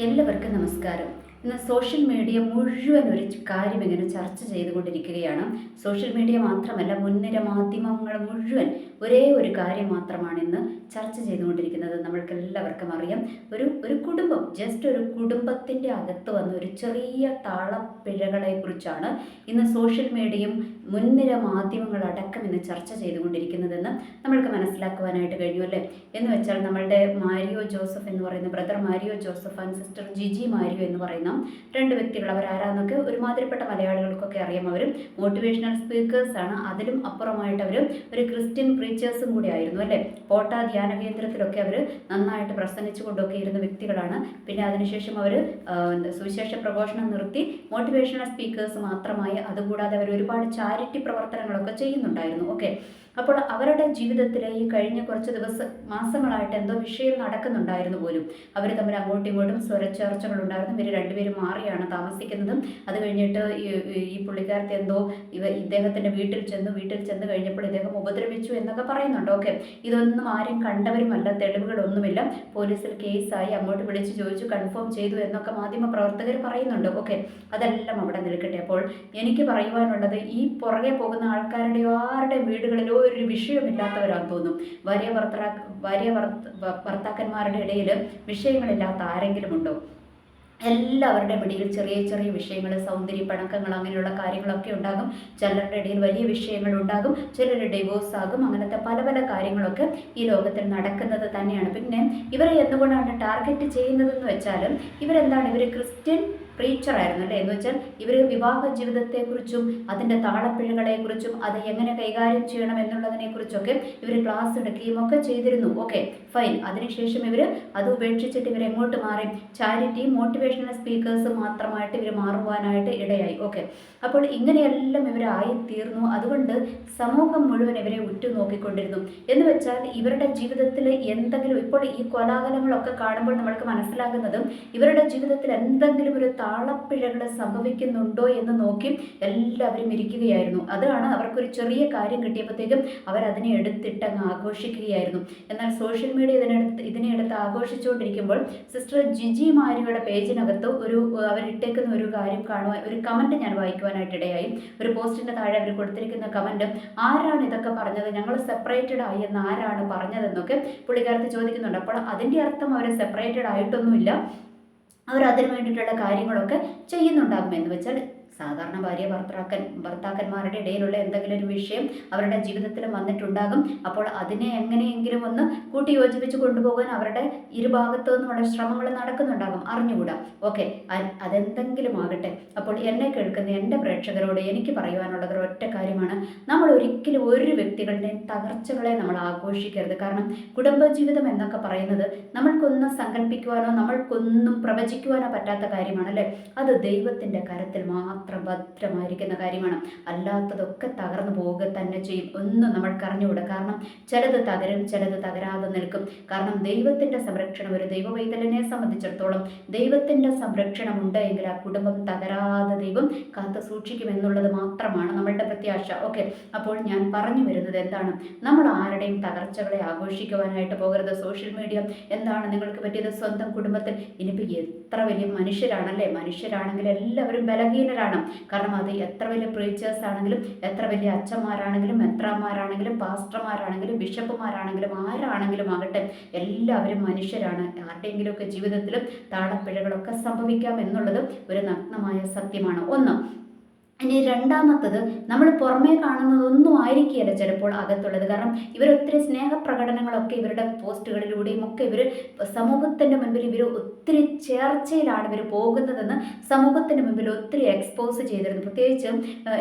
എല്ലാവർക്കും നമസ്കാരം. ഇന്ന് സോഷ്യൽ മീഡിയ മുഴുവൻ ഒരു കാര്യം ഇങ്ങനെ ചർച്ച ചെയ്തുകൊണ്ടിരിക്കുകയാണ്. സോഷ്യൽ മീഡിയ മാത്രമല്ല, മുൻനിര മാധ്യമങ്ങൾ മുഴുവൻ ഒരേ ഒരു കാര്യം മാത്രമാണ് ഇന്ന് ചർച്ച ചെയ്തുകൊണ്ടിരിക്കുന്നത്. നമ്മൾക്ക് എല്ലാവർക്കും അറിയാം, ഒരു കുടുംബം, ജസ്റ്റ് ഒരു കുടുംബത്തിൻ്റെ അകത്ത് വന്ന ഒരു ചെറിയ താളപ്പിഴകളെ കുറിച്ചാണ് ഇന്ന് സോഷ്യൽ മീഡിയയും മുൻനിര മാധ്യമങ്ങളടക്കം ഇന്ന് ചർച്ച ചെയ്തുകൊണ്ടിരിക്കുന്നതെന്ന് നമ്മൾക്ക് മനസ്സിലാക്കുവാനായിട്ട് കഴിഞ്ഞു അല്ലേ. എന്ന് വെച്ചാൽ നമ്മളുടെ മാരിയോ ജോസഫ് എന്ന് പറയുന്ന brother Mario Joseph and sister Jiji Mario എന്ന് പറയുന്ന രണ്ട് വ്യക്തികൾ, അവരാരാന്നൊക്കെ ഒരുമാതിരിപ്പെട്ട മലയാളികൾക്കൊക്കെ അറിയാം. അവർ മോട്ടിവേഷണൽ സ്പീക്കേഴ്സാണ്. അതിലും അപ്പുറമായിട്ട് അവർ ഒരു ക്രിസ്ത്യൻ പ്രീച്ചേഴ്സും കൂടി ആയിരുന്നു അല്ലേ. പോട്ട ധ്യാന കേന്ദ്രത്തിലൊക്കെ അവർ നന്നായിട്ട് പ്രസംഗിച്ചു കൊണ്ടൊക്കെ ഇരുന്ന വ്യക്തികളാണ്. പിന്നെ അതിനുശേഷം അവർ സുവിശേഷ പ്രഘോഷണം നിർത്തി മോട്ടിവേഷണൽ സ്പീക്കേഴ്സ് മാത്രമായി. അതുകൂടാതെ അവർ ഒരുപാട് ചാരിറ്റി പ്രവർത്തനങ്ങളൊക്കെ ചെയ്യുന്നുണ്ടായിരുന്നു. ഓക്കെ, അപ്പോൾ അവരുടെ ജീവിതത്തിലെ ഈ കഴിഞ്ഞ കുറച്ച് മാസങ്ങളായിട്ട് എന്തോ വിഷയം നടക്കുന്നുണ്ടായിരുന്നു പോലും. അവർ തമ്മിൽ അങ്ങോട്ടും ഇങ്ങോട്ടും സ്വരച്ചേർച്ചകളുണ്ടായിരുന്നു. ഇവർ രണ്ടുപേരും മാറിയാണ് താമസിക്കുന്നതും. അത് കഴിഞ്ഞിട്ട് ഈ പുള്ളിക്കാരത്തെ എന്തോ ഇദ്ദേഹത്തിൻ്റെ വീട്ടിൽ ചെന്ന് കഴിഞ്ഞപ്പോൾ ഇദ്ദേഹം ഉപദ്രവിച്ചു എന്നൊക്കെ പറയുന്നുണ്ട്. ഓക്കെ, ഇതൊന്നും ആരും കണ്ടവരുമല്ല, തെളിവുകളൊന്നുമില്ല. പോലീസിൽ കേസായി, അങ്ങോട്ട് വിളിച്ച് ചോദിച്ചു, കൺഫേം ചെയ്തു എന്നൊക്കെ മാധ്യമ പ്രവർത്തകർ പറയുന്നുണ്ട്. ഓക്കെ, അതെല്ലാം അവിടെ നിൽക്കട്ടെ. അപ്പോൾ എനിക്ക് പറയുവാനുള്ളത്, ഈ പുറകെ പോകുന്ന ആൾക്കാരുടെയോ ആരുടെയും വീടുകളിലോ ഒരു വിഷയമില്ലാത്തവരാന്ന് തോന്നും. ഭാര്യ ഭർത്താക്കന്മാരുടെ ഇടയിൽ വിഷയങ്ങളില്ലാത്ത ആരെങ്കിലും ഉണ്ടോ? എല്ലാവരുടെ ഇടയിൽ ചെറിയ ചെറിയ വിഷയങ്ങൾ, സൗന്ദര്യ പണക്കങ്ങൾ, അങ്ങനെയുള്ള കാര്യങ്ങളൊക്കെ ഉണ്ടാകും. ചിലരുടെ ഇടയിൽ വലിയ വിഷയങ്ങൾ ഉണ്ടാകും, ചിലർ ഡിവോഴ്സ് ആകും. അങ്ങനത്തെ പല പല കാര്യങ്ങളൊക്കെ ഈ ലോകത്തിൽ നടക്കുന്നത് തന്നെയാണ്. പിന്നെ ഇവരെ എന്തുകൊണ്ടാണ് ടാർഗറ്റ് ചെയ്യുന്നതെന്ന് വെച്ചാൽ, ഇവർ ക്രിസ്ത്യൻ പ്രീച്ചറായിരുന്നു അല്ലേ. എന്ന് വെച്ചാൽ ഇവർ വിവാഹ ജീവിതത്തെക്കുറിച്ചും അതിൻ്റെ താളപ്പിഴകളെക്കുറിച്ചും അത് എങ്ങനെ കൈകാര്യം ചെയ്യണം എന്നുള്ളതിനെക്കുറിച്ചൊക്കെ ഇവർ ക്ലാസ് എടുക്കുകയും ഒക്കെ ചെയ്തിരുന്നു. Okay, fine. അതിനുശേഷം ഇവർ അത് ഉപേക്ഷിച്ചിട്ട് ഇവരെങ്ങോട്ട് മാറി? ചാരിറ്റി മോട്ടിവേഷണൽ സ്പീക്കേഴ്സ് മാത്രമായിട്ട് ഇവർ മാറുവാനായിട്ട് ഇടയായി. ഓക്കെ, അപ്പോൾ ഇങ്ങനെയെല്ലാം ഇവരായിത്തീർന്നു. അതുകൊണ്ട് സമൂഹം മുഴുവൻ ഇവരെ ഉറ്റുനോക്കിക്കൊണ്ടിരുന്നു. എന്ന് വെച്ചാൽ ഇവരുടെ ജീവിതത്തിൽ എന്തെങ്കിലും, ഇപ്പോൾ ഈ കോലാഹലങ്ങളൊക്കെ കാണുമ്പോൾ നമ്മൾക്ക് മനസ്സിലാകുന്നതും ഇവരുടെ ജീവിതത്തിൽ എന്തെങ്കിലും ഒരു താളപ്പിഴകൾ സംഭവിക്കുന്നുണ്ടോ എന്ന് നോക്കി എല്ലാവരും ഇരിക്കുകയായിരുന്നു. അതാണ് അവർക്കൊരു ചെറിയ കാര്യം കിട്ടിയപ്പോഴത്തേക്കും അവരതിനെ എടുത്തിട്ടങ്ങ് ആഘോഷിക്കുകയായിരുന്നു. എന്നാൽ സോഷ്യൽ മീഡിയ ഇതിനെ എടുത്ത് ആഘോഷിച്ചുകൊണ്ടിരിക്കുമ്പോൾ സിസ്റ്റർ ജിജി മാരിയുടെ പേജിനകത്ത് അവരിട്ടേക്കുന്ന ഒരു കാര്യം കാണുവാൻ, ഒരു കമൻറ്റ് ഞാൻ വായിക്കുവാനായിട്ടിടയായി. ഒരു പോസ്റ്റിൻ്റെ താഴെ അവർ കൊടുത്തിരിക്കുന്ന കമൻറ്റ്, ആരാണ് ഇതൊക്കെ പറഞ്ഞത്, ഞങ്ങൾ സെപ്പറേറ്റഡ് ആയി എന്ന് ആരാണ് പറഞ്ഞതെന്നൊക്കെ പുള്ളിക്കാരത്ത് ചോദിക്കുന്നുണ്ട്. അപ്പോൾ അതിൻ്റെ അർത്ഥം അവർ സെപ്പറേറ്റഡ് ആയിട്ടൊന്നുമില്ല, അവർ അതിനു വേണ്ടിയിട്ടുള്ള കാര്യങ്ങളൊക്കെ ചെയ്യുന്നുണ്ടാകും. എന്ന് വെച്ചാൽ സാധാരണ ഭാര്യ ഭർത്താക്കന്മാരുടെ ഇടയിലുള്ള എന്തെങ്കിലും ഒരു വിഷയം അവരുടെ ജീവിതത്തിൽ വന്നിട്ടുണ്ടാകും. അപ്പോൾ അതിനെ എങ്ങനെയെങ്കിലും ഒന്ന് കൂട്ടി യോജിപ്പിച്ച് കൊണ്ടുപോകാൻ അവരുടെ ഇരുഭാഗത്തു നിന്നുള്ള ശ്രമങ്ങൾ നടക്കുന്നുണ്ടാകും, അറിഞ്ഞുകൂടാ. ഓക്കെ, അതെന്തെങ്കിലും ആകട്ടെ. അപ്പോൾ എന്നെ കേൾക്കുന്ന എൻ്റെ പ്രേക്ഷകരോട് എനിക്ക് പറയുവാനുള്ളത് ഒറ്റ കാര്യമാണ്. നമ്മൾ ഒരിക്കലും ഒരു വ്യക്തികളുടെയും തകർച്ചകളെ നമ്മൾ ആഘോഷിക്കരുത്. കാരണം കുടുംബജീവിതം എന്നൊക്കെ പറയുന്നത് നമ്മൾക്കൊന്നും സങ്കല്പിക്കുവാനോ നമ്മൾക്കൊന്നും പ്രവചിക്കുവാനോ പറ്റാത്ത കാര്യമാണല്ലേ. അത് ദൈവത്തിൻ്റെ കരത്തിൽ മാത്രം ഭദ്രമായിരിക്കുന്ന കാര്യമാണ്. അല്ലാത്തതൊക്കെ തകർന്നു പോവുക തന്നെ ചെയ്യും. ഒന്നും നമ്മൾക്ക് അറിഞ്ഞുകൂടാ. കാരണം ചിലത് തകരും, ചിലത് തകരാതെ നിൽക്കും. കാരണം ദൈവത്തിൻ്റെ സംരക്ഷണം, ഒരു ദൈവവൈതലിനെ സംബന്ധിച്ചിടത്തോളം ദൈവത്തിൻ്റെ സംരക്ഷണം ഉണ്ട് എങ്കിൽ ആ കുടുംബം തകരാതെ ദൈവം കാത്തു സൂക്ഷിക്കുമെന്നുള്ളത് മാത്രമാണ് നമ്മളുടെ പ്രത്യാശ. ഓക്കെ, അപ്പോൾ ഞാൻ പറഞ്ഞു വരുന്നത് എന്താണ്, നമ്മൾ ആരുടെയും തകർച്ചകളെ ആഘോഷിക്കുവാനായിട്ട് പോകരുത്. സോഷ്യൽ മീഡിയ എന്താണ് നിങ്ങൾക്ക് പറ്റിയത്? സ്വന്തം കുടുംബത്തിൽ ഇനിയിപ്പോൾ എത്ര വലിയ മനുഷ്യരാണെങ്കിൽ എല്ലാവരും ബലഹീനരാണ്. കാരണം അത് എത്ര വലിയ പ്രീച്ചേഴ്സ് ആണെങ്കിലും, എത്ര വലിയ അച്ഛന്മാരാണെങ്കിലും, മെത്രാന്മാരാണെങ്കിലും, പാസ്റ്റർമാരാണെങ്കിലും, ബിഷപ്പുമാരാണെങ്കിലും, ആരാണെങ്കിലും ആകട്ടെ, എല്ലാവരും മനുഷ്യരാണ്. ആരുടെയെങ്കിലുമൊക്കെ ജീവിതത്തിലും താളപ്പിഴകളൊക്കെ സംഭവിക്കാം എന്നുള്ളത് ഒരു നഗ്നമായ സത്യമാണ്. ഒന്ന്. ഇനി രണ്ടാമത്തത്, നമ്മൾ പുറമേ കാണുന്നതൊന്നും ആയിരിക്കുകയല്ല ചിലപ്പോൾ അകത്തുള്ളത്. കാരണം ഇവരൊത്തിരി സ്നേഹപ്രകടനങ്ങളൊക്കെ ഇവരുടെ പോസ്റ്റുകളിലൂടെയും ഒക്കെ ഇവർ സമൂഹത്തിൻ്റെ മുൻപിൽ ഒത്തിരി ചേർച്ചയിലാണ് ഇവർ പോകുന്നതെന്ന് സമൂഹത്തിൻ്റെ മുൻപിൽ ഒത്തിരി എക്സ്പോസ് ചെയ്തിരുന്നു. പ്രത്യേകിച്ച്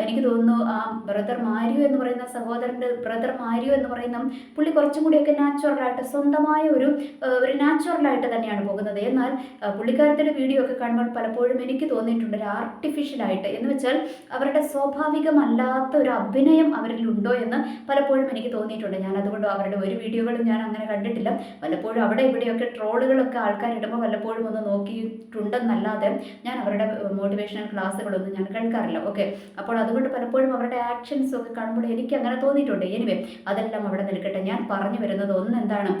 എനിക്ക് തോന്നുന്നു ആ ബ്രദർ മാരിയോ എന്ന് പറയുന്ന സഹോദരൻ്റെ ബ്രദർ മാരിയോ എന്ന് പറയുന്ന പുള്ളി കുറച്ചും കൂടിയൊക്കെ നാച്ചുറലായിട്ട്, സ്വന്തമായ ഒരു നാച്ചുറലായിട്ട് തന്നെയാണ് പോകുന്നത്. എന്നാൽ പുള്ളിക്കാരത്തിൻ്റെ വീഡിയോ ഒക്കെ കാണുമ്പോൾ പലപ്പോഴും എനിക്ക് തോന്നിയിട്ടുണ്ട് ഒരു ആർട്ടിഫിഷ്യലായിട്ട്. എന്ന് വെച്ചാൽ അവരുടെ സ്വാഭാവികമല്ലാത്ത ഒരു അഭിനയം അവരിലുണ്ടോ എന്ന് പലപ്പോഴും എനിക്ക് തോന്നിയിട്ടുണ്ട്. ഞാൻ അതുകൊണ്ട് അവരുടെ ഒരു വീഡിയോകളും ഞാൻ അങ്ങനെ കണ്ടിട്ടില്ല. പലപ്പോഴും അവിടെ ഇവിടെയൊക്കെ ട്രോളുകളൊക്കെ ആൾക്കാരിടുമ്പോൾ പലപ്പോഴും ഒന്ന് നോക്കിയിട്ടുണ്ടെന്നല്ലാതെ ഞാൻ അവരുടെ മോട്ടിവേഷണൽ ക്ലാസ്സുകളൊന്നും ഞാൻ കേൾക്കാറില്ല. ഓക്കെ, അപ്പോൾ അതുകൊണ്ട് പലപ്പോഴും അവരുടെ ആക്ഷൻസ് ഒക്കെ കാണുമ്പോൾ എനിക്ക് അങ്ങനെ തോന്നിയിട്ടുണ്ട്. എനിവേ, അതെല്ലാം അവിടെ നിൽക്കട്ടെ. ഞാൻ പറഞ്ഞു വരുന്നത് എന്താണ്,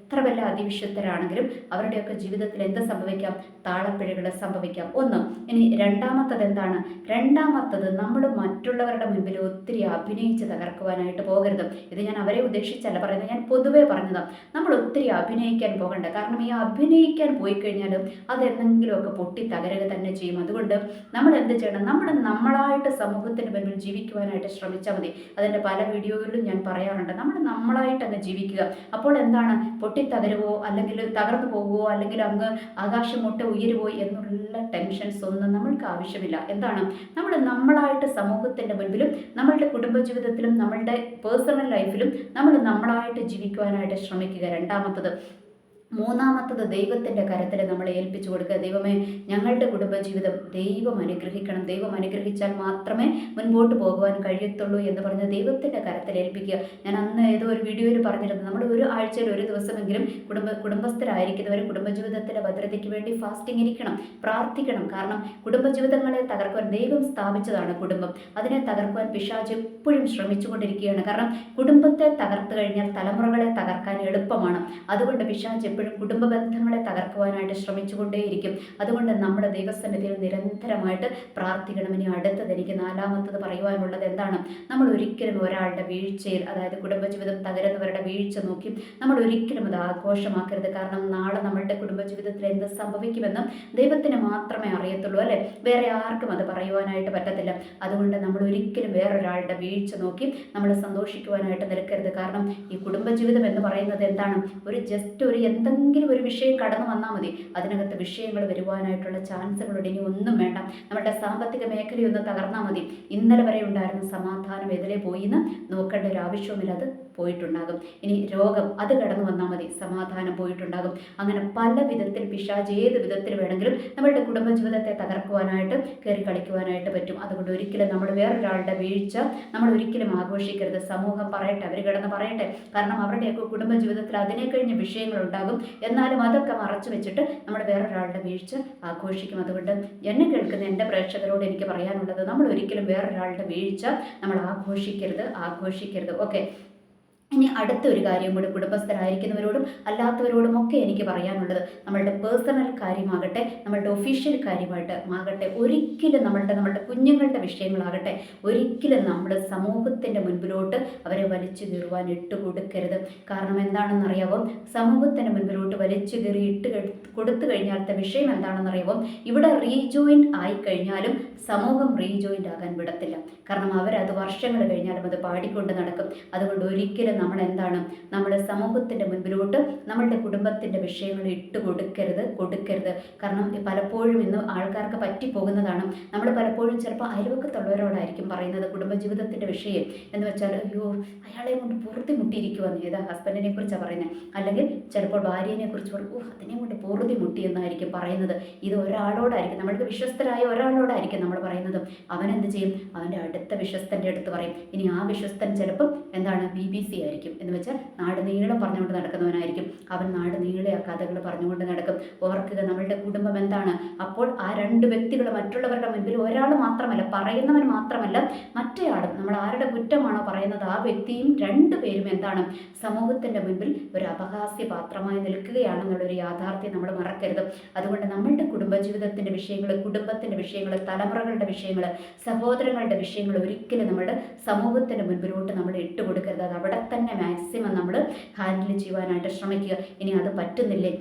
എത്ര വല്ല അതിവിശുദ്ധരാണെങ്കിലും അവരുടെയൊക്കെ ജീവിതത്തിൽ എന്ത് സംഭവിക്കാം? താളപ്പിഴകൾ സംഭവിക്കാം. ഒന്ന്. ഇനി രണ്ടാമത്തത് എന്താണ്? രണ്ടാമത്തത് നമ്മൾ മറ്റുള്ളവരുടെ മുൻപിൽ ഒത്തിരി അഭിനയിച്ച് തകർക്കുവാനായിട്ട് പോകരുത്. ഇത് ഞാൻ അവരെ ഉദ്ദേശിച്ചല്ല പറയുന്നത്, ഞാൻ പൊതുവെ പറഞ്ഞതാണ്. നമ്മൾ ഒത്തിരി അഭിനയിക്കാൻ പോകണ്ട. കാരണം ഈ അഭിനയിക്കാൻ പോയി കഴിഞ്ഞാൽ അതെന്തെങ്കിലുമൊക്കെ പൊട്ടി തകരുക തന്നെ ചെയ്യും. അതുകൊണ്ട് നമ്മൾ എന്ത് ചെയ്യണം? നമ്മളായിട്ട് സമൂഹത്തിന് മുൻപിൽ ജീവിക്കുവാനായിട്ട് ശ്രമിച്ചാൽ മതി. അതിൻ്റെ പല വീഡിയോകളിലും ഞാൻ പറയാറുണ്ട്, നമ്മളായിട്ട് അങ്ങ് ജീവിക്കുക. അപ്പോൾ എന്താണ്? പൊട്ടിത്തകരുവോ അല്ലെങ്കിൽ തകർന്നു പോകുമോ അല്ലെങ്കിൽ അങ്ങ് ആകാശം മുട്ട ഉയരുവോ എന്നുള്ള ടെൻഷൻസ് ഒന്നും നമ്മൾക്ക് ആവശ്യമില്ല. എന്താണ്? നമ്മളായിട്ട് സമൂഹത്തിൻ്റെ മുൻപിലും നമ്മളുടെ കുടുംബജീവിതത്തിലും നമ്മളുടെ പേഴ്സണൽ ലൈഫിലും നമ്മളായിട്ട് ജീവിക്കുവാനായിട്ട് ശ്രമിക്കുക. രണ്ടാമത്തത്. മൂന്നാമത്തത്, ദൈവത്തിൻ്റെ കരത്തിൽ നമ്മളെ ഏൽപ്പിച്ചു കൊടുക്കുക. ദൈവമേ, ഞങ്ങളുടെ കുടുംബജീവിതം ദൈവം അനുഗ്രഹിക്കണം, ദൈവം അനുഗ്രഹിച്ചാൽ മാത്രമേ മുൻപോട്ട് പോകുവാൻ കഴിയത്തുള്ളൂ എന്ന് പറഞ്ഞ് ദൈവത്തിൻ്റെ കരത്തിൽ ഏൽപ്പിക്കുക. ഞാൻ അന്ന് ഏതോ ഒരു വീഡിയോയിൽ പറഞ്ഞിരുന്നു, നമ്മൾ ഒരു ആഴ്ചയിൽ ഒരു ദിവസമെങ്കിലും കുടുംബസ്ഥരായിരിക്കുന്നവർ കുടുംബജീവിതത്തിൻ്റെ ഭദ്രതയ്ക്ക് വേണ്ടി ഫാസ്റ്റിംഗ് ഇരിക്കണം, പ്രാർത്ഥിക്കണം. കാരണം കുടുംബജീവിതങ്ങളെ തകർക്കുവാൻ ദൈവം സ്ഥാപിച്ചതാണ് കുടുംബം. അതിനെ തകർക്കുവാൻ പിശാച് എപ്പോഴും ശ്രമിച്ചുകൊണ്ടിരിക്കുകയാണ്. കാരണം കുടുംബത്തെ തകർത്ത് കഴിഞ്ഞാൽ തലമുറകളെ തകർക്കാൻ എളുപ്പമാണ്. അതുകൊണ്ട് പിശാച് എപ്പോഴും കുടുംബ ബന്ധങ്ങളെ തകർക്കുവാനായിട്ട് ശ്രമിച്ചുകൊണ്ടേയിരിക്കും. അതുകൊണ്ട് നമ്മുടെ ദൈവസന്നിധിയിൽ നിരന്തരമായിട്ട് പ്രാർത്ഥിക്കണം. ഇനി അടുത്തത് എനിക്ക് നാലാമത്തത് പറയുവാനുള്ളത് എന്താണ്? നമ്മൾ ഒരിക്കലും ഒരാളുടെ വീഴ്ചയിൽ, അതായത് കുടുംബജീവിതം തകരുന്നവരുടെ വീഴ്ച നോക്കി നമ്മൾ ഒരിക്കലും അത് ആഘോഷമാക്കരുത്. കാരണം നാളെ നമ്മളുടെ കുടുംബജീവിതത്തിൽ എന്ത് സംഭവിക്കുമെന്നും ദൈവത്തിന് മാത്രമേ അറിയത്തുള്ളൂ, അല്ലേ? വേറെ ആർക്കും അത് പറയുവാനായിട്ട് പറ്റത്തില്ല. അതുകൊണ്ട് നമ്മൾ ഒരിക്കലും വേറൊരാളുടെ വീഴ്ച നോക്കി നമ്മൾ സന്തോഷിക്കുവാനായിട്ട് നിൽക്കരുത്. കാരണം ഈ കുടുംബജീവിതം എന്ന് പറയുന്നത് എന്താണ്? ഒരു എന്തെങ്കിലും ഒരു വിഷയം കടന്നു വന്നാൽ മതി, അതിനകത്ത് വിഷയങ്ങൾ വരുവാനായിട്ടുള്ള ചാൻസുകളുണ്ട്. ഇനി ഒന്നും വേണ്ട, നമ്മുടെ സാമ്പത്തിക മേഖലയൊന്ന് തകർന്നാൽ മതി, ഇന്നലെ വരെ ഉണ്ടായിരുന്ന സമാധാനം എതിരെ പോയി എന്ന് നോക്കേണ്ട ഒരു ആവശ്യവുമില്ല, അത് പോയിട്ടുണ്ടാകും. ഇനി രോഗം, അത് കടന്നു വന്നാൽ മതി, സമാധാനം പോയിട്ടുണ്ടാകും. അങ്ങനെ പല വിധത്തിൽ പിശാച് ഏത് വിധത്തിൽ വേണമെങ്കിലും നമ്മളുടെ കുടുംബജീവിതത്തെ തകർക്കുവാനായിട്ട് കയറി കളിക്കുവാനായിട്ട് പറ്റും. അതുകൊണ്ട് ഒരിക്കലും നമ്മൾ വേറൊരാളുടെ വീഴ്ച നമ്മൾ ഒരിക്കലും ആഘോഷിക്കരുത്. സമൂഹം പറയട്ടെ, അവർ കിടന്ന് പറയട്ടെ, കാരണം അവരുടെയൊക്കെ കുടുംബജീവിതത്തിൽ അതിനെ കഴിഞ്ഞ വിഷയങ്ങളുണ്ടാകും. എന്നാലും അതൊക്കെ മറച്ചു വെച്ചിട്ട് നമ്മൾ വേറൊരാളുടെ വീഴ്ച ആഘോഷിക്കും. അതുകൊണ്ട് എന്നെ കേൾക്കുന്ന എൻ്റെ പ്രേക്ഷകരോട് എനിക്ക് പറയാനുള്ളത്, നമ്മൾ ഒരിക്കലും വേറൊരാളുടെ വീഴ്ച നമ്മൾ ആഘോഷിക്കരുത്. ഓക്കെ. ഇനി അടുത്തൊരു കാര്യം കൂടി കുടുംബസ്ഥരായിരിക്കുന്നവരോടും അല്ലാത്തവരോടും ഒക്കെ എനിക്ക് പറയാനുള്ളത്, നമ്മളുടെ പേഴ്സണൽ കാര്യമാകട്ടെ, നമ്മളുടെ ഒഫീഷ്യൽ കാര്യമാകട്ടെ, ഒരിക്കലും നമ്മളുടെ കുഞ്ഞുങ്ങളുടെ വിഷയങ്ങളാകട്ടെ, ഒരിക്കലും നമ്മൾ സമൂഹത്തിൻ്റെ മുൻപിലോട്ട് അവരെ വലിച്ചു കയറുവാൻ ഇട്ടുകൊടുക്കരുത്. കാരണം എന്താണെന്നറിയാവോ? സമൂഹത്തിൻ്റെ മുൻപിലോട്ട് വലിച്ചു കയറി കൊടുത്തു കഴിഞ്ഞാലത്തെ വിഷയം എന്താണെന്നറിയാവോ? ഇവിടെ റീജോയിൻറ്റ് ആയിക്കഴിഞ്ഞാലും സമൂഹം റീജോയിൻ്റ് ആകാൻ വിടത്തില്ല. കാരണം അവരത് വർഷങ്ങൾ കഴിഞ്ഞാലും അത് പാടിക്കൊണ്ട് നടക്കും. അതുകൊണ്ട് ഒരിക്കലും നമ്മൾ എന്താണ്, നമ്മുടെ സമൂഹത്തിൻ്റെ മുൻപിലോട്ട് നമ്മളുടെ കുടുംബത്തിൻ്റെ വിഷയങ്ങൾ കൊടുക്കരുത്. കാരണം പലപ്പോഴും ഇന്ന് ആൾക്കാർക്ക് പറ്റിപ്പോകുന്നതാണ്. നമ്മൾ പലപ്പോഴും ചിലപ്പോൾ അയൽവക്കത്തുള്ളവരോടായിരിക്കും പറയുന്നത് കുടുംബജീവിതത്തിൻ്റെ വിഷയം എന്ന് വെച്ചാൽ, അയ്യോ അയാളെ കൊണ്ട് പൊറുതി മുട്ടിയിരിക്കുവെന്ന്, ഏതാ ഹസ്ബൻഡിനെ കുറിച്ചാണ് പറയുന്നത്, അല്ലെങ്കിൽ ചിലപ്പോൾ ഭാര്യനെ കുറിച്ച് പറയും, അതിനെ കൊണ്ട് പൊറുതി മുട്ടിയെന്നായിരിക്കും പറയുന്നത്. ഇത് ഒരാളോടായിരിക്കും, നമ്മൾക്ക് വിശ്വസ്തരായ ഒരാളോടായിരിക്കും നമ്മൾ പറയുന്നത്. അവൻ എന്ത് ചെയ്യും? അവൻ്റെ അടുത്ത വിശ്വസ്തൻ്റെ അടുത്ത് പറയും. ഇനി ആ വിശ്വസ്തൻ ചിലപ്പം എന്താണ്, BBC ആയിരിക്കും, എന്ന് വെച്ചാൽ നാട് നീളം പറഞ്ഞുകൊണ്ട് നടക്കുന്നവനായിരിക്കും. അവൻ നാട് നീളെ ആ കഥകൾ പറഞ്ഞുകൊണ്ട് നടക്കും. ഓർക്കുക, നമ്മളുടെ കുടുംബം എന്താണ്? അപ്പോൾ ആ രണ്ട് വ്യക്തികൾ മറ്റുള്ളവരുടെ മുൻപിൽ ഒരാൾ മാത്രമല്ല, പറയുന്നവൻ മാത്രമല്ല, മറ്റേയാളും, നമ്മൾ ആരുടെ കുറ്റമാണോ പറയുന്നത് ആ വ്യക്തിയും, രണ്ടുപേരും എന്താണ്, സമൂഹത്തിൻ്റെ മുൻപിൽ ഒരു അപഹാസ്യ പാത്രമായി നിൽക്കുകയാണെന്നുള്ളൊരു യാഥാർത്ഥ്യം നമ്മൾ മറക്കരുത്. അതുകൊണ്ട് നമ്മളുടെ കുടുംബജീവിതത്തിൻ്റെ വിഷയങ്ങൾ, കുടുംബത്തിൻ്റെ വിഷയങ്ങൾ, തലമുറകളുടെ വിഷയങ്ങൾ, സഹോദരങ്ങളുടെ വിഷയങ്ങൾ ഒരിക്കലും നമ്മുടെ സമൂഹത്തിൻ്റെ മുൻപിലോട്ട് നമ്മൾ ഇട്ടുകൊടുക്കരുത്. അത് അവിടെ തന്നെ മാക്സിമം നമ്മൾ ഹാൻഡിൽ ചെയ്യുവാനായിട്ട് ശ്രമിക്കുക. ഇനി അത് പറ്റുന്നില്ലേ,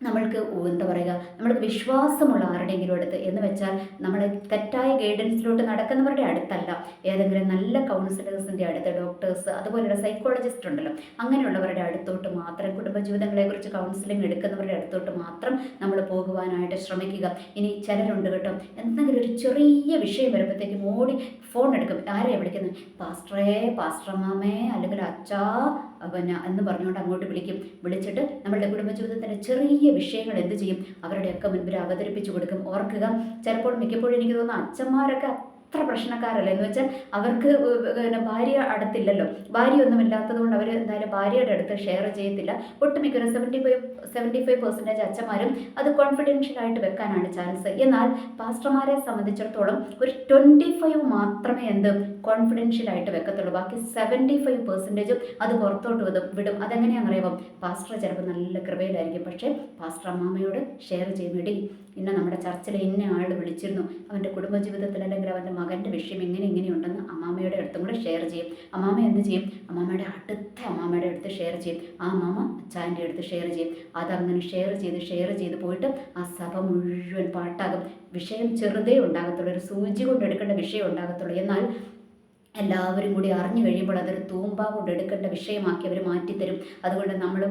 നമ്മൾക്ക് എന്താ പറയുക, നമ്മൾക്ക് വിശ്വാസമുള്ള ആരുടെയെങ്കിലും അടുത്ത്, എന്ന് വെച്ചാൽ നമ്മൾ തെറ്റായ ഗൈഡൻസിലോട്ട് നടക്കുന്നവരുടെ അടുത്തല്ല, ഏതെങ്കിലും നല്ല കൗൺസിലേഴ്സിൻ്റെ അടുത്ത്, ഡോക്ടേഴ്സ്, അതുപോലെയുള്ള സൈക്കോളജിസ്റ്റ് ഉണ്ടല്ലോ, അങ്ങനെയുള്ളവരുടെ അടുത്തോട്ട് മാത്രം, കുടുംബജീവിതങ്ങളെക്കുറിച്ച് കൗൺസിലിംഗ് എടുക്കുന്നവരുടെ അടുത്തോട്ട് മാത്രം നമ്മൾ പോകുവാനായിട്ട് ശ്രമിക്കുക. ഇനി ചിലരുണ്ട് കേട്ടോ, എന്തെങ്കിലും ഒരു ചെറിയ വിഷയം വരുമ്പോഴത്തേക്കും ഓടി ഫോൺ എടുക്കും. ആരെയാണ് വിളിക്കുന്നത്? പാസ്റ്ററമ്മേ, അല്ലെങ്കിൽ അച്ഛാ എന്ന് പറഞ്ഞുകൊണ്ട് അങ്ങോട്ട് വിളിച്ചിട്ട് നമ്മളുടെ കുടുംബജീവിതത്തിൻ്റെ ചെറിയ വിഷയങ്ങൾ എന്ത് ചെയ്യും? അവരുടെയൊക്കെ മുൻപിൽ അവതരിപ്പിച്ചു കൊടുക്കും. ഓർക്കുക, ചിലപ്പോൾ മിക്കപ്പോഴും എനിക്ക് തോന്നുന്നു അച്ഛന്മാരൊക്കെ അത്ര പ്രശ്നക്കാരല്ല. എന്ന് വെച്ചാൽ അവർക്ക് പിന്നെ ഭാര്യ അടുത്തില്ലല്ലോ, ഭാര്യയൊന്നുമില്ലാത്തത് കൊണ്ട് അവർ എന്തായാലും ഭാര്യയുടെ അടുത്ത് ഷെയർ ചെയ്യത്തില്ല. ഒട്ടുമിക്കൊരു 75% അച്ഛന്മാരും അത് കോൺഫിഡൻഷ്യലായിട്ട് വെക്കാനാണ് ചാൻസ്. എന്നാൽ പാസ്റ്റർമാരെ സംബന്ധിച്ചിടത്തോളം ഒരു 25 മാത്രമേ കോൺഫിഡൻഷ്യലായിട്ട് വെക്കത്തുള്ളൂ. ബാക്കി 75% അത് പുറത്തോട്ട് വിടും. അതെങ്ങനെയാണെന്നറിയാമോ? പാസ്റ്റർ ചിലപ്പോൾ നല്ല കൃപയിലായിരിക്കും, പക്ഷേ പാസ്റ്റർ അമ്മാമ്മയോട് ഷെയർ ചെയ്യും, എടി ഇന്ന് നമ്മുടെ ചർച്ചിലെ ഇന്ന ആൾ വിളിച്ചിരുന്നു, അവൻ്റെ കുടുംബജീവിതത്തിൽ അല്ലെങ്കിൽ അവൻ്റെ മകൻ്റെ വിഷയം ഇങ്ങനെയുണ്ടെന്ന് അമ്മാമ്മയുടെ അടുത്തും കൂടെ ഷെയർ ചെയ്യും. അമ്മാമ്മ എന്ത് ചെയ്യും? അമ്മാമ്മയുടെ അടുത്ത് ഷെയർ ചെയ്യും. ആ അമ്മാമ്മ അച്ചാൻ്റെ അടുത്ത് ഷെയർ ചെയ്യും. അതങ്ങനെ ഷെയർ ചെയ്ത് പോയിട്ട് ആ സഭ മുഴുവൻ പാട്ടാകും. വിഷയം ചെറുതേ ഉണ്ടാകത്തുള്ളൂ, ഒരു സൂചി കൊണ്ട് എടുക്കേണ്ട വിഷയം ഉണ്ടാകത്തുള്ളൂ. എന്നാൽ എല്ലാവരും കൂടി അറിഞ്ഞു കഴിയുമ്പോൾ അതൊരു തൂമ്പ കൊണ്ട് എടുക്കേണ്ട വിഷയമാക്കി അവർ മാറ്റിത്തരും. അതുകൊണ്ട് നമ്മൾ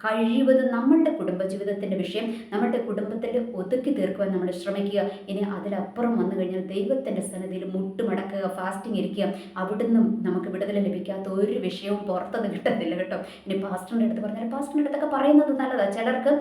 കഴിവതും നമ്മളുടെ കുടുംബജീവിതത്തിൻ്റെ വിഷയം നമ്മളുടെ കുടുംബത്തിൽ ഒതുക്കി തീർക്കുവാൻ നമ്മൾ ശ്രമിക്കുക. ഇനി അതിലപ്പുറം വന്നു കഴിഞ്ഞാൽ ദൈവത്തിൻ്റെ സന്നിധിയിൽ മുട്ടുമടക്കുക, ഫാസ്റ്റിംഗ് ഇരിക്കുക. അവിടുന്ന് നമുക്ക് വിടുതൽ ലഭിക്കാത്ത ഒരു വിഷയവും പുറത്തുനിന്ന് കിട്ടത്തില്ല കേട്ടോ. ഇനി പാസ്റ്ററിൻ്റെ അടുത്ത് പറഞ്ഞാൽ പാസ്റ്ററിൻ്റെ അടുത്തൊക്കെ പറയുന്നത് നല്ലതാണ്. ചിലർക്ക്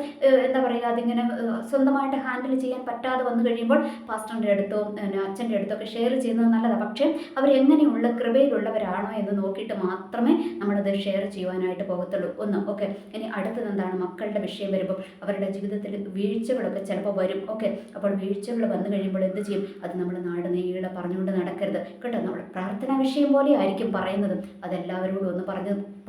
എന്താ പറയുക, അതിങ്ങനെ സ്വന്തമായിട്ട് ഹാൻഡിൽ ചെയ്യാൻ പറ്റാതെ വന്നു കഴിയുമ്പോൾ പാസ്റ്ററിൻ്റെ അടുത്തോ അച്ഛൻ്റെ അടുത്തോ ഒക്കെ ഷെയർ ചെയ്യുന്നത് നല്ലതാണ്. പക്ഷേ അവരെങ്ങനെയുള്ള കൃപയിലുള്ളവരാണോ എന്ന് നോക്കിയിട്ട് മാത്രമേ നമ്മളത് ഷെയർ ചെയ്യുവാനായിട്ട് പോകത്തുള്ളൂ. ഓക്കെ. ഇനി അടുത്തത് എന്താണ്? മക്കളുടെ വിഷയം വരുമ്പോൾ അവരുടെ ജീവിതത്തിൽ വീഴ്ചകളൊക്കെ ചിലപ്പോൾ വരും. ഓക്കെ. അപ്പോൾ വീഴ്ചകൾ വന്നു കഴിയുമ്പോൾ എന്ത് ചെയ്യും? അത് നമ്മൾ നാട് നീളെ പറഞ്ഞുകൊണ്ട് നടക്കരുത് കേട്ടോ. നമ്മുടെ പ്രാർത്ഥനാ വിഷയം പോലെ ആയിരിക്കും പറയുന്നത്, അതെല്ലാവരോടും ഒന്ന്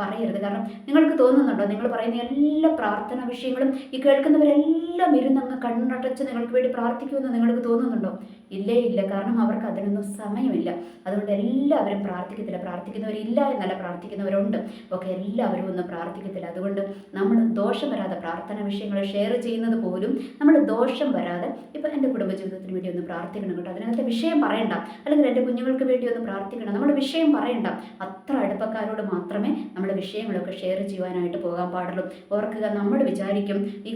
പറയരുത്. കാരണം നിങ്ങൾക്ക് തോന്നുന്നുണ്ടോ, നിങ്ങൾ പറയുന്ന എല്ലാ പ്രാർത്ഥനാ വിഷയങ്ങളും ഈ കേൾക്കുന്നവരെല്ലാം ഇരുന്നങ്ങ് കണ്ണടച്ച് നിങ്ങൾക്ക് വേണ്ടി പ്രാർത്ഥിക്കുമെന്ന് നിങ്ങൾക്ക് തോന്നുന്നുണ്ടോ? ഇല്ല. കാരണം അവർക്ക് അതിനൊന്നും സമയമില്ല. അതുകൊണ്ട് എല്ലാവരും പ്രാർത്ഥിക്കത്തില്ല. പ്രാർത്ഥിക്കുന്നവരില്ല എന്നല്ല, പ്രാർത്ഥിക്കുന്നവരുണ്ട്. ഓക്കെ. എല്ലാവരും ഒന്നും പ്രാർത്ഥിക്കത്തില്ല. അതുകൊണ്ട് നമ്മൾ ദോഷം വരാതെ പ്രാർത്ഥന വിഷയങ്ങൾ ഷെയർ ചെയ്യുന്നത് പോലും നമ്മൾ ദോഷം വരാതെ, ഇപ്പം എൻ്റെ കുടുംബജീവിതത്തിന് വേണ്ടി ഒന്ന് പ്രാർത്ഥിക്കണം കേട്ടോ, അതിനകത്ത് വിഷയം പറയണ്ട. അല്ലെങ്കിൽ എൻ്റെ കുഞ്ഞുങ്ങൾക്ക് വേണ്ടി ഒന്ന് പ്രാർത്ഥിക്കണം, നമ്മുടെ വിഷയം പറയണ്ട. അത്ര അടുപ്പക്കാരോട് മാത്രമേ നമ്മുടെ വിഷയങ്ങളൊക്കെ ഷെയർ ചെയ്യുവാനായിട്ട് പോകാൻ പാടുള്ളൂ. ഓർക്കുക, നമ്മൾ വിചാരിക്കും ഈ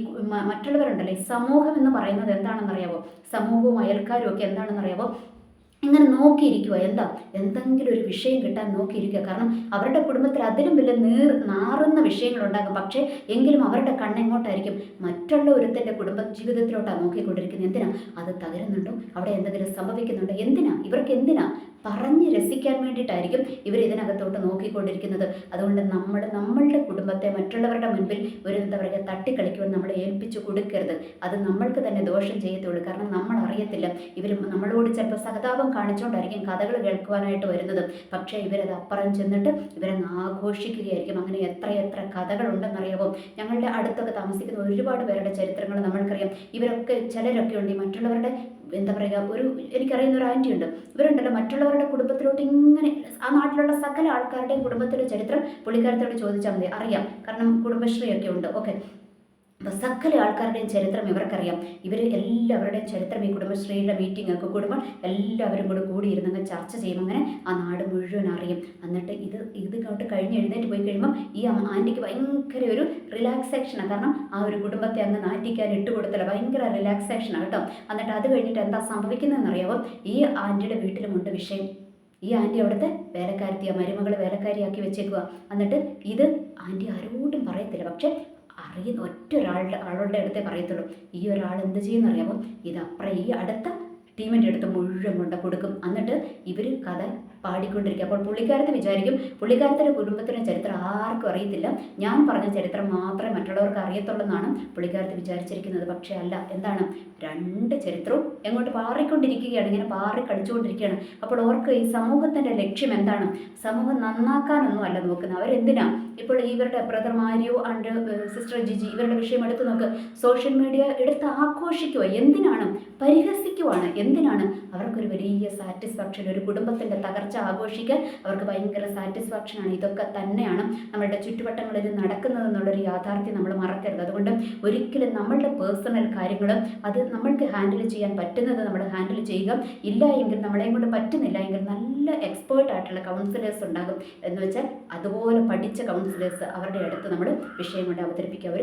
മറ്റുള്ളവരുണ്ടല്ലോ, ഈ സമൂഹം എന്ന് പറയുന്നത് എന്താണെന്നറിയാവോ? സമൂഹവും അയൽക്കാരും ഒക്കെ എന്താണെന്നറിയാവോ? ഇങ്ങനെ നോക്കിയിരിക്കുക, എന്തെങ്കിലും ഒരു വിഷയം കിട്ടാൻ നോക്കിയിരിക്കുക. കാരണം അവരുടെ കുടുംബത്തിൽ അതിലും വലിയ നാറുന്ന വിഷയങ്ങളുണ്ടാകും. പക്ഷേ എങ്കിലും അവരുടെ കണ്ണെങ്ങോട്ടായിരിക്കും? മറ്റുള്ള ഒരുത്തൻ്റെ കുടുംബ ജീവിതത്തിലോട്ടാണ് നോക്കിക്കൊണ്ടിരിക്കുന്നത്. എന്തിനാ അത് തകരുന്നുണ്ടോ? അവിടെ എന്തെങ്കിലും സംഭവിക്കുന്നുണ്ടോ? ഇവർക്ക് എന്തിനാ? പറഞ്ഞ് രസിക്കാൻ വേണ്ടിയിട്ടായിരിക്കും ഇവർ ഇതിനകത്തോട്ട് നോക്കിക്കൊണ്ടിരിക്കുന്നത്. അതുകൊണ്ട് നമ്മളുടെ കുടുംബത്തെ മറ്റുള്ളവരുടെ മുൻപിൽ ഒരു തട്ടിക്കളിക്കുവാൻ നമ്മൾ ഏൽപ്പിച്ചു കൊടുക്കരുത്. അത് നമ്മൾക്ക് തന്നെ ദോഷം ചെയ്യത്തുള്ളൂ. കാരണം നമ്മൾ അറിയത്തില്ല, ഇവർ നമ്മളോട് ചിലപ്പോൾ സഹതാപം കാണിച്ചുകൊണ്ടായിരിക്കും കഥകൾ കേൾക്കുവാനായിട്ട് വരുന്നത്. പക്ഷേ ഇവരത് അപ്പുറം ചെന്നിട്ട് ഇവരങ്ങ് ആഘോഷിക്കുകയായിരിക്കും. അങ്ങനെ എത്ര കഥകളുണ്ടെന്നറിയാമോ? ഞങ്ങളുടെ അടുത്തൊക്കെ താമസിക്കുന്ന ഒരുപാട് പേരുടെ ചരിത്രങ്ങൾ നമ്മൾക്കറിയാം. ചിലരൊക്കെ ഉണ്ട് ഈ മറ്റുള്ളവരുടെ എനിക്കറിയുന്ന ഒരു ആൻറ്റി ഉണ്ട്. ഇവരുണ്ടല്ലോ മറ്റുള്ളവരുടെ കുടുംബത്തിലോട്ട് ഇങ്ങനെ, ആ നാട്ടിലുള്ള സകല ആൾക്കാരുടെയും കുടുംബത്തിൻ്റെ ചരിത്രം പുള്ളിക്കാരത്തോട് ചോദിച്ചാൽ മതി, അറിയാം. കാരണം കുടുംബശ്രീയൊക്കെ ഉണ്ട്. ഓക്കെ. അപ്പോൾ സകല ആൾക്കാരുടെയും ചരിത്രം ഇവർക്കറിയാം. എല്ലാവരുടെയും ചരിത്രം ഈ കുടുംബശ്രീയുടെ മീറ്റിംഗ് ഒക്കെ കൂടുമ്പോൾ എല്ലാവരും കൂടെ കൂടിയിരുന്നങ്ങ് ചർച്ച ചെയ്യും. അങ്ങനെ ആ നാട് മുഴുവൻ അറിയും. എന്നിട്ട് ഇത് ഇങ്ങോട്ട് കഴിഞ്ഞ് എഴുന്നേറ്റ് പോയി കഴിയുമ്പം ഈ ആൻറ്റിക്ക് ഭയങ്കര ഒരു റിലാക്സേഷനാണ്. കാരണം ആ ഒരു കുടുംബത്തെ അങ്ങ് നാറ്റിക്കാൻ ഇട്ടുകൊടുത്തല്ല, ഭയങ്കര റിലാക്സേഷനാണ് കേട്ടോ. എന്നിട്ട് അത് കഴിഞ്ഞിട്ട് എന്താ സംഭവിക്കുന്നതെന്നറിയാമോ? ഈ ആൻറ്റിയുടെ വീട്ടിലുമുണ്ട് വിഷയം. ഈ ആൻറ്റി അവിടുത്തെ മരുമകളെ വേലക്കാരിയാക്കി വെച്ചേക്കുക. എന്നിട്ട് ഇത് ആൻറ്റി ആരോടും പറയത്തില്ല. പക്ഷെ അറിയുന്ന ആളുടെ അടുത്തേ പറയത്തുള്ളൂ. ഈ ഒരാൾ എന്ത് ചെയ്യുന്നറിയാമോ? ഈ അടുത്ത ടീമിൻ്റെ അടുത്ത് മുഴുവൻ കൊണ്ട് കൊടുക്കും. എന്നിട്ട് ഇവർ കഥ പാടിക്കൊണ്ടിരിക്കുക. അപ്പോൾ പുള്ളിക്കാരത്തെ വിചാരിക്കും പുള്ളിക്കാരത്തിൻ്റെ കുടുംബത്തിൻ്റെ ചരിത്രം ആർക്കും അറിയത്തില്ല, ഞാൻ പറഞ്ഞ ചരിത്രം മാത്രമേ മറ്റുള്ളവർക്ക് അറിയത്തുള്ളൂ എന്നാണ് പുള്ളിക്കാരത്തെ വിചാരിച്ചിരിക്കുന്നത്. പക്ഷേ അല്ല. എന്താണ്? രണ്ട് ചരിത്രവും എങ്ങോട്ട് പാറിക്കൊണ്ടിരിക്കുകയാണ്, ഇങ്ങനെ കളിച്ചുകൊണ്ടിരിക്കുകയാണ്. അപ്പോൾ ഓർക്ക് ഈ സമൂഹത്തിൻ്റെ ലക്ഷ്യം എന്താണ്? സമൂഹം നന്നാക്കാനൊന്നും അല്ല നോക്കുന്നത്. അവരെന്തിനാ ഇപ്പോൾ ഇവരുടെ brother Mario and sister Jiji ഇവരുടെ വിഷയം എടുത്ത് നോക്ക്. സോഷ്യൽ മീഡിയ എടുത്ത് ആഘോഷിക്കുക. എന്തിനാണ്? പരിഹസിക്കുവാണ്. എന്തിനാണ്? അവർക്കൊരു വലിയ സാറ്റിസ്ഫാക്ഷൻ, ഒരു കുടുംബത്തിൻ്റെ തകർച്ച ആഘോഷിക്കാൻ അവർക്ക് ഭയങ്കര സാറ്റിസ്ഫാക്ഷനാണ്. ഇതൊക്കെ തന്നെയാണ് നമ്മളുടെ ചുറ്റുവട്ടങ്ങളിൽ നടക്കുന്നതെന്നുള്ളൊരു യാഥാർത്ഥ്യം നമ്മൾ മറക്കരുത്. അതുകൊണ്ട് ഒരിക്കലും നമ്മളുടെ പേഴ്സണൽ കാര്യങ്ങൾ അത് നമ്മൾക്ക് ഹാൻഡിൽ ചെയ്യാൻ പറ്റുന്നത് നമ്മൾ ഹാൻഡിൽ ചെയ്യുക. ഇല്ല എങ്കിൽ നമ്മളെയും കൊണ്ട് പറ്റുന്നില്ല എങ്കിൽ നല്ല എക്സ്പേർട്ട് ആയിട്ടുള്ള കൗൺസിലേഴ്സ് ഉണ്ടാകും. എന്ന് വെച്ചാൽ അതുപോലെ പഠിച്ച കൗൺസിലേഴ്സ് അവരുടെ അടുത്ത് നമ്മൾ വിഷയം കൊണ്ട് അവതരിപ്പിക്കുക. അവർ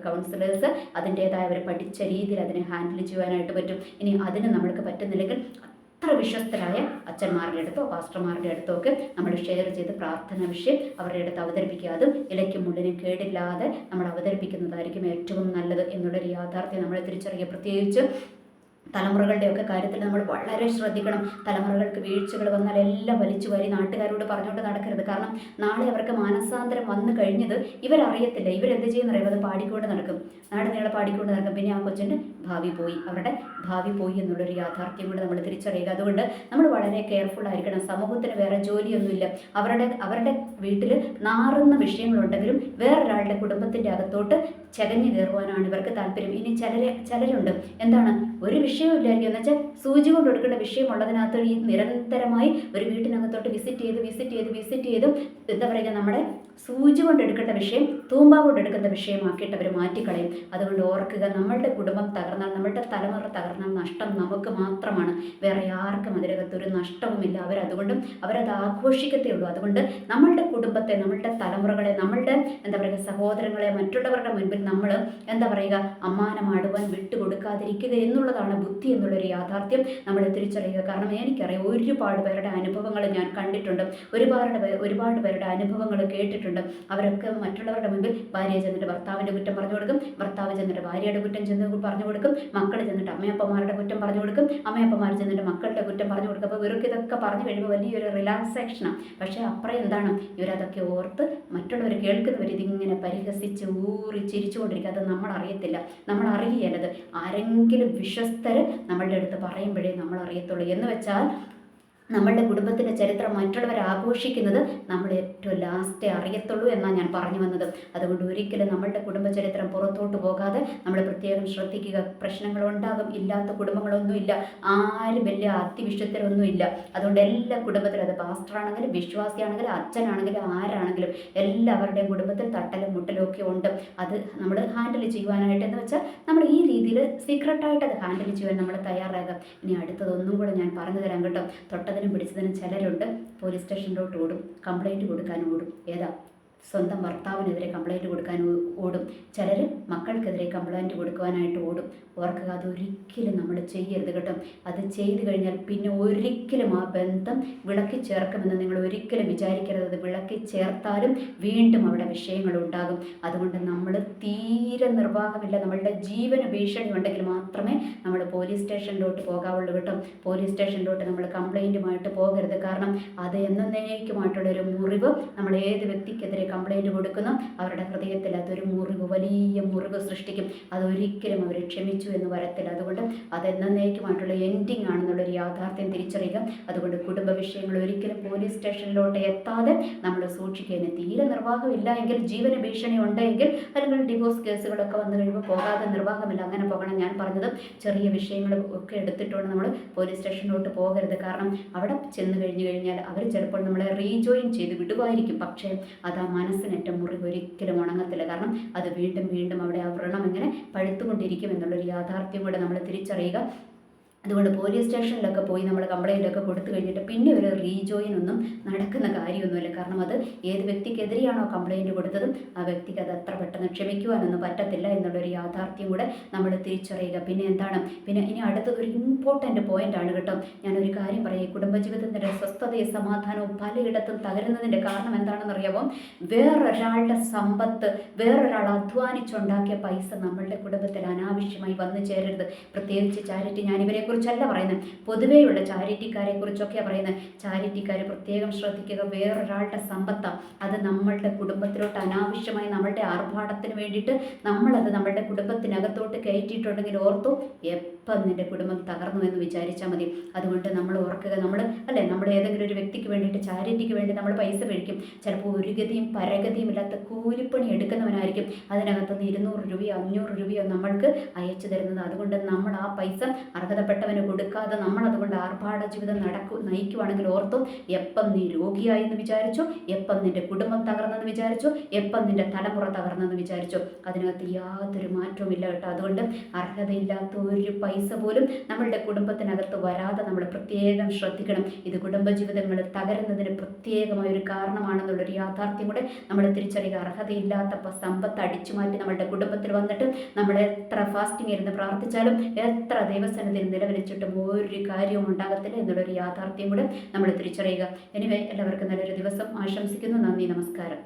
കൗൺസിലേഴ്സ് അതിൻ്റേതായ അവർ പഠിച്ച രീതിയിൽ അതിനെ ഹാൻഡിൽ ചെയ്യാനായിട്ട് പറ്റും. ഇനി അതിന് നമ്മൾക്ക് പറ്റുന്നില്ലെങ്കിൽ അത്ര വിശ്വസ്തരായ അച്ഛന്മാരുടെ അടുത്തോ പാസ്റ്റർമാരുടെ അടുത്തോ ഒക്കെ നമ്മൾ ഷെയർ ചെയ്ത് പ്രാർത്ഥന വിഷയം അവരുടെ അടുത്ത് അവതരിപ്പിക്കുക. അതും ഇലയ്ക്കും മുള്ളിനും കേടില്ലാതെ നമ്മൾ അവതരിപ്പിക്കുന്നതായിരിക്കും ഏറ്റവും നല്ലത് എന്നുള്ളൊരു യാഥാർത്ഥ്യം നമ്മൾ തിരിച്ചറിയുക. പ്രത്യേകിച്ച് തലമുറകളുടെയൊക്കെ കാര്യത്തിൽ നമ്മൾ വളരെ ശ്രദ്ധിക്കണം. തലമുറകൾക്ക് വീഴ്ചകൾ വന്നാൽ എല്ലാം വലിച്ചു വാരി നാട്ടുകാരോട് പറഞ്ഞുകൊണ്ട് നടക്കരുത്. കാരണം നാളെ അവർക്ക് മാനസാന്തരം വന്നു കഴിഞ്ഞത് ഇവരറിയത്തില്ല. ഇവരെന്ത് ചെയ്യുന്നറിയാം, അത് പാടിക്കൊണ്ട് നടക്കും, നാട് നീളെ പാടിക്കൊണ്ട് നടക്കും. പിന്നെ ആ കൊച്ചിൻ്റെ ഭാവി പോയി, അവരുടെ ഭാവി പോയി എന്നുള്ളൊരു യാഥാർത്ഥ്യം കൂടെ നമ്മൾ തിരിച്ചറിയുക. അതുകൊണ്ട് നമ്മൾ വളരെ കെയർഫുൾ ആയിരിക്കണം. സമൂഹത്തിന് വേറെ ജോലിയൊന്നുമില്ല. അവരുടെ വീട്ടിൽ നാറുന്ന വിഷയങ്ങളുണ്ടെങ്കിലും വേറൊരാളുടെ കുടുംബത്തിൻ്റെ അകത്തോട്ട് ചകഞ്ഞു കയറുവാനാണ് ഇവർക്ക് താല്പര്യം. ഇനി ചിലരുണ്ട്, എന്താണ്, ഒരു വിഷയമില്ലായിരിക്കും, എന്ന് വെച്ചാൽ സൂചി കൊണ്ട് എടുക്കേണ്ട വിഷയമുള്ളതിനകത്ത് ഈ നിരന്തരമായി ഒരു വീട്ടിനകത്തോട്ട് വിസിറ്റ് ചെയ്ത് എന്താ പറയുക, നമ്മുടെ സൂചി കൊണ്ട് എടുക്കേണ്ട വിഷയം തൂമ്പ കൊണ്ട് എടുക്കുന്ന വിഷയമാക്കിയിട്ട് അവർ മാറ്റിക്കളയും. അതുകൊണ്ട് ഓർക്കുക, നമ്മളുടെ കുടുംബം തകർന്നാൽ, നമ്മളുടെ തലമുറ തകർന്നാൽ നഷ്ടം നമുക്ക് മാത്രമാണ്, വേറെ ആർക്കും അതിനകത്തൊരു നഷ്ടവുമില്ല. അവരത് ആഘോഷിക്കത്തേ ഉള്ളൂ. അതുകൊണ്ട് നമ്മളുടെ കുടുംബത്തെ, നമ്മളുടെ തലമുറകളെ, നമ്മളുടെ എന്താ പറയുക സഹോദരങ്ങളെ മറ്റുള്ളവരുടെ മുൻപിൽ നമ്മൾ എന്താ പറയുക അമ്മാനമാടുവാൻ വിട്ടുകൊടുക്കാതിരിക്കുക എന്നുള്ളതാണ് ബുദ്ധി എന്നുള്ളൊരു യാഥാർത്ഥ്യം നമ്മൾ തിരിച്ചറിയുക. കാരണം എനിക്കറിയാം, ഒരുപാട് പേരുടെ അനുഭവങ്ങൾ ഞാൻ കണ്ടിട്ടുണ്ട്, ഒരുപാട് പേരുടെ അനുഭവങ്ങൾ കേട്ടിട്ടുണ്ട്. അവരൊക്കെ മറ്റുള്ളവരുടെ മുൻപിൽ ഭാര്യ ചെന്നിട്ട് ഭർത്താവിൻ്റെ കുറ്റം പറഞ്ഞു കൊടുക്കും, ഭർത്താവ് ചെന്നിട്ട് ഭാര്യയുടെ കുറ്റം പറഞ്ഞു കൊടുക്കും, മക്കൾ ചെന്നിട്ട് അമ്മയപ്പന്മാരുടെ കുറ്റം പറഞ്ഞു കൊടുക്കും, അമ്മയപ്പന്മാർ ചെന്നിട്ട് മക്കളുടെ കുറ്റം പറഞ്ഞു കൊടുക്കും. അപ്പോൾ ഇവർക്ക് ഇതൊക്കെ പറഞ്ഞു കഴിയുമ്പോൾ വലിയൊരു റിലാക്സേഷനാണ്. പക്ഷേ അപ്പുറം എന്താണ്, ഇവരതൊക്കെ ഓർത്ത് മറ്റുള്ളവർ കേൾക്കുന്നവർ ഇതിങ്ങനെ പരിഹസിച്ച് ഊറി ചിരിച്ചുകൊണ്ടിരിക്കുക. അത് നമ്മൾ അറിയത്തില്ല, നമ്മൾ അറിയുകയല്ലത്. ആരെങ്കിലും വിശ്വസ്തർ നമ്മളുടെ അടുത്ത് പറയുമ്പോഴേ നമ്മൾ അറിയത്തുള്ളൂ. എന്ന് വെച്ചാൽ നമ്മളുടെ കുടുംബത്തിൻ്റെ ചരിത്രം മറ്റുള്ളവർ ആഘോഷിക്കുന്നത് നമ്മൾ ഏറ്റവും ലാസ്റ്റേ അറിയത്തുള്ളൂ എന്നാണ് ഞാൻ പറഞ്ഞു വന്നത്. അതുകൊണ്ട് ഒരിക്കലും നമ്മളുടെ കുടുംബചരിത്രം പുറത്തോട്ട് പോകാതെ നമ്മൾ പ്രത്യേകം ശ്രദ്ധിക്കുക. പ്രശ്നങ്ങളുണ്ടാകും, ഇല്ലാത്ത കുടുംബങ്ങളൊന്നുമില്ല, ആരും വലിയ അതിവിശുദ്ധരൊന്നുമില്ല. അതുകൊണ്ട് എല്ലാ കുടുംബത്തിലും, അത് പാസ്റ്ററാണെങ്കിലും വിശ്വാസിയാണെങ്കിലും അച്ഛനാണെങ്കിലും ആരാണെങ്കിലും എല്ലാവരുടെയും കുടുംബത്തിൽ തട്ടലും മുട്ടലും ഒക്കെ ഉണ്ട്. അത് നമ്മൾ ഹാൻഡിൽ ചെയ്യുവാനായിട്ട്, എന്ന് വെച്ചാൽ നമ്മൾ ഈ രീതിയിൽ സീക്രട്ടായിട്ട് അത് ഹാൻഡിൽ ചെയ്യാൻ നമ്മൾ തയ്യാറാകാം. ഇനി അടുത്തതൊന്നും കൂടെ ഞാൻ പറഞ്ഞു തരാം കേട്ടോ. തൊട്ടതിനും പിടിച്ചതിനും ചിലരുണ്ട് പോലീസ് സ്റ്റേഷനിലോട്ട് ഓടും, കംപ്ലൈൻറ്റ് കൊടുക്കാൻ ഓടും. ഏതാ, സ്വന്തം ഭർത്താവിനെതിരെ കംപ്ലൈൻറ്റ് കൊടുക്കാൻ ഓടും. ചിലർ മക്കൾക്കെതിരെ കംപ്ലൈൻറ്റ് കൊടുക്കുവാനായിട്ട് ഓടും. ഓർക്കുക, അതൊരിക്കലും നമ്മൾ ചെയ്യരുത് കേട്ടോ. അത് ചെയ്തു കഴിഞ്ഞാൽ പിന്നെ ഒരിക്കലും ആ ബന്ധം വിളക്കി ചേർക്കുമെന്ന് നിങ്ങൾ ഒരിക്കലും വിചാരിക്കരുത്. അത് വിളക്കി ചേർത്താലും വീണ്ടും അവിടെ വിഷയങ്ങളുണ്ടാകും. അതുകൊണ്ട് നമ്മൾ തീരെ നിർവാഹമില്ല, നമ്മളുടെ ജീവന് ഭീഷണി ഉണ്ടെങ്കിൽ മാത്രമേ നമ്മൾ പോലീസ് സ്റ്റേഷനിലോട്ട് പോകാവുള്ളൂ കേട്ടോ. പോലീസ് സ്റ്റേഷനിലോട്ട് നമ്മൾ കംപ്ലൈൻറ്റുമായിട്ട് പോകരുത്. കാരണം അത് എന്നേക്കുമായിട്ടുള്ളൊരു മുറിവ് നമ്മൾ ഏത് വ്യക്തിക്കെതിരെ കംപ്ലൈൻറ്റ് കൊടുക്കുന്നു അവരുടെ ഹൃദയത്തിൽ അതൊരു മുറിവ്, വലിയ മുറിവ് സൃഷ്ടിക്കും. അതൊരിക്കലും അവർ ക്ഷമിച്ചു എന്ന് വരത്തില്ല. അതുകൊണ്ട് അതെന്നേക്കുമായിട്ടുള്ള എൻഡിങ് ആണെന്നുള്ളൊരു യാഥാർത്ഥ്യം തിരിച്ചറിയുക. അതുകൊണ്ട് കുടുംബ വിഷയങ്ങൾ ഒരിക്കലും പോലീസ് സ്റ്റേഷനിലോട്ട് എത്താതെ നമ്മൾ സൂക്ഷിക്കുക. തീരെ നിർവാഹമില്ല എങ്കിൽ, ജീവന ഭീഷണി ഉണ്ടെങ്കിൽ, അല്ലെങ്കിൽ ഡിവോഴ്സ് കേസുകളൊക്കെ വന്നു കഴിയുമ്പോൾ പോകാതെ നിർവാഹമില്ല, അങ്ങനെ പോകണം. ഞാൻ പറഞ്ഞത് ചെറിയ വിഷയങ്ങൾ ഒക്കെ എടുത്തിട്ടുണ്ട് നമ്മൾ പോലീസ് സ്റ്റേഷനിലോട്ട് പോകരുത്. കാരണം അവിടെ ചെന്ന് കഴിഞ്ഞാൽ അവർ ചിലപ്പോൾ നമ്മളെ റീജോയിൻ ചെയ്ത് വിടുമായിരിക്കും. പക്ഷേ അത് ആ മനസ്സിനേറ്റ മുറിവ് ഒരിക്കലും ഉണങ്ങത്തില്ല. കാരണം അത് വീണ്ടും അവിടെ ആ വ്രണം ഇങ്ങനെ പഴുത്തുകൊണ്ടിരിക്കും എന്നുള്ളൊരു യാഥാർത്ഥ്യം കൂടെ നമ്മൾ തിരിച്ചറിയുക. അതുകൊണ്ട് പോലീസ് സ്റ്റേഷനിലൊക്കെ പോയി നമ്മൾ കംപ്ലൈൻറ്റൊക്കെ കൊടുത്തു കഴിഞ്ഞിട്ട് പിന്നെ ഒരു റീജോയിൻ ഒന്നും നടക്കുന്ന കാര്യമൊന്നുമില്ല. കാരണം അത് ഏത് വ്യക്തിക്കെതിരെയാണോ കംപ്ലൈൻറ്റ് കൊടുത്തതും ആ വ്യക്തിക്ക് അത് അത്ര പെട്ടെന്ന് ക്ഷമിക്കുവാനൊന്നും പറ്റത്തില്ല എന്നുള്ളൊരു യാഥാർത്ഥ്യം കൂടെ നമ്മൾ തിരിച്ചറിയുക. പിന്നെ ഇനി അടുത്തതൊരു ഇമ്പോർട്ടൻ്റ് പോയിൻ്റാണ് കേട്ടോ. ഞാനൊരു കാര്യം പറയാം. കുടുംബജീവിതത്തിൻ്റെ സ്വസ്ഥതയും സമാധാനവും പലയിടത്തും തകരുന്നതിൻ്റെ കാരണം എന്താണെന്നറിയാമോ? വേറൊരാളുടെ സമ്പത്ത്, വേറൊരാൾ അധ്വാനിച്ചുണ്ടാക്കിയ പൈസ നമ്മളുടെ കുടുംബത്തിൽ അനാവശ്യമായി വന്നു ചേരരുത്. പ്രത്യേകിച്ച് ചാരിറ്റി, ഞാനിവരെ കുറിച്ചല്ല പറയുന്നത്, പൊതുവെയുള്ള ചാരിറ്റിക്കാരെ കുറിച്ചൊക്കെയാണ് പറയുന്നത്. ചാരിറ്റിക്കാർ പ്രത്യേകം ശ്രദ്ധിക്കുക. വേറൊരാളുടെ സമ്പത്താണ്, അത് നമ്മളുടെ കുടുംബത്തിലോട്ട് അനാവശ്യമായി നമ്മളുടെ ആർഭാടത്തിന് വേണ്ടിയിട്ട് നമ്മളത് നമ്മളുടെ കുടുംബത്തിനകത്തോട്ട് കയറ്റിയിട്ടുണ്ടെങ്കിൽ ഓർത്തു, എപ്പം നിൻ്റെ കുടുംബം തകർന്നു എന്ന് വിചാരിച്ചാൽ മതി. അതുകൊണ്ട് നമ്മൾ ഓർക്കുക, നമ്മൾ ഏതെങ്കിലും ഒരു വ്യക്തിക്ക് വേണ്ടിയിട്ട്, ചാരിറ്റിക്ക് വേണ്ടി നമ്മൾ പൈസ മേടിക്കും. ചിലപ്പോൾ ഒരു ഗതിയും പരഗതിയും ഇല്ലാത്ത കൂലിപ്പണി എടുക്കുന്നവനായിരിക്കും അതിനകത്തുനിന്ന് 200 രൂപയോ 500 രൂപയോ നമ്മൾക്ക് അയച്ചു തരുന്നത്. അതുകൊണ്ട് നമ്മൾ ആ പൈസ അർഹതപ്പെട്ടവന് കൊടുക്കാതെ നമ്മൾ അതുകൊണ്ട് ആർഭാട ജീവിതം നയിക്കുവാണെങ്കിൽ ഓർത്തും, എപ്പം നീ രോഗിയായി എന്ന് വിചാരിച്ചോ, എപ്പം നിന്റെ കുടുംബം തകർന്നെന്ന് വിചാരിച്ചോ, എപ്പം നിന്റെ തലമുറ തകർന്നെന്ന് വിചാരിച്ചോ, അതിനകത്ത് യാതൊരു മാറ്റവും ഇല്ല കേട്ടോ. അതുകൊണ്ട് അർഹതയില്ലാത്ത ഒരു പൈസ പോലും നമ്മളുടെ കുടുംബത്തിനകത്ത് വരാതെ നമ്മൾ പ്രത്യേകം ശ്രദ്ധിക്കണം. ഇത് കുടുംബജീവിതങ്ങൾ തകരുന്നതിന് പ്രത്യേകമായൊരു കാരണമാണെന്നുള്ളൊരു യാഥാർത്ഥ്യം കൂടെ നമ്മൾ തിരിച്ചറിയുക. അർഹതയില്ലാത്ത സമ്പത്ത് അടിച്ചു മാറ്റി നമ്മളുടെ കുടുംബത്തിൽ വന്നിട്ട് നമ്മൾ എത്ര ഫാസ്റ്റിംഗ് ഇരുന്ന് പ്രാർത്ഥിച്ചാലും, എത്ര ദൈവസന്നിധിയിൽ നിലവിളിച്ചിട്ടും ഒരു കാര്യവും ഉണ്ടാകത്തില്ല എന്നുള്ളൊരു യാഥാർത്ഥ്യം കൂടെ നമ്മൾ തിരിച്ചറിയുക. എനിവേ, എല്ലാവർക്കും നല്ലൊരു ദിവസം ആശംസിക്കുന്നു. നന്ദി, നമസ്കാരം.